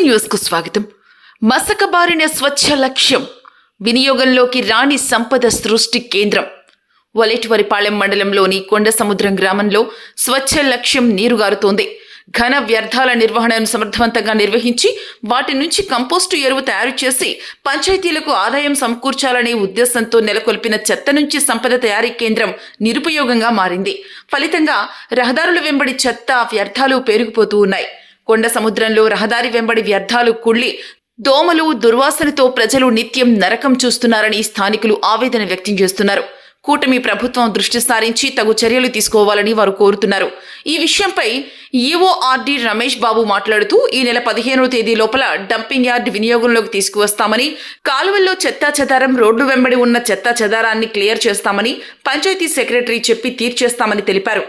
న్యూస్కు స్వాగతం. మసకబారిన స్వచ్ఛ లక్ష్యం, వినియోగంలోకి రాణి సంపద సృష్టి కేంద్రం. వలేటివరిపాళెం మండలంలోని కొండసముద్రం గ్రామంలో స్వచ్ఛ లక్ష్యం నీరుగారుతోంది. ఘన వ్యర్థాల నిర్వహణను సమర్థవంతంగా నిర్వహించి వాటి నుంచి కంపోస్టు ఎరువు తయారు చేసి పంచాయతీలకు ఆదాయం సమకూర్చాలనే ఉద్దేశంతో నెలకొల్పిన చెత్త నుంచి సంపద తయారీ కేంద్రం నిరుపయోగంగా మారింది. ఫలితంగా రహదారుల వెంబడి చెత్త వ్యర్థాలు పేరుకుపోతూ ఉన్నాయి. కొండ సముద్రంలో రహదారి వెంబడి వ్యర్థాలు కుళ్ళి దోమలు దుర్వాసనతో ప్రజలు నిత్యం నరకం చూస్తున్నారని స్థానికులు ఆవేదన వ్యక్తం చేస్తున్నారు. కూటమి ప్రభుత్వం దృష్టి సారించి తగు చర్యలు తీసుకోవాలని వారు కోరుతున్నారు. ఈ విషయంపై ఈఓఆర్డి రమేష్ బాబు మాట్లాడుతూ ఈ నెల 15వ తేదీ లోపల డంపింగ్ యార్డ్ వినియోగంలోకి తీసుకువస్తామని, కాలువల్లో చెత్తా చెదారం, రోడ్డు వెంబడి ఉన్న చెత్తా చెదారాన్ని క్లియర్ చేస్తామని పంచాయతీ సెక్రటరీ చెప్పి తీర్చేస్తామని తెలిపారు.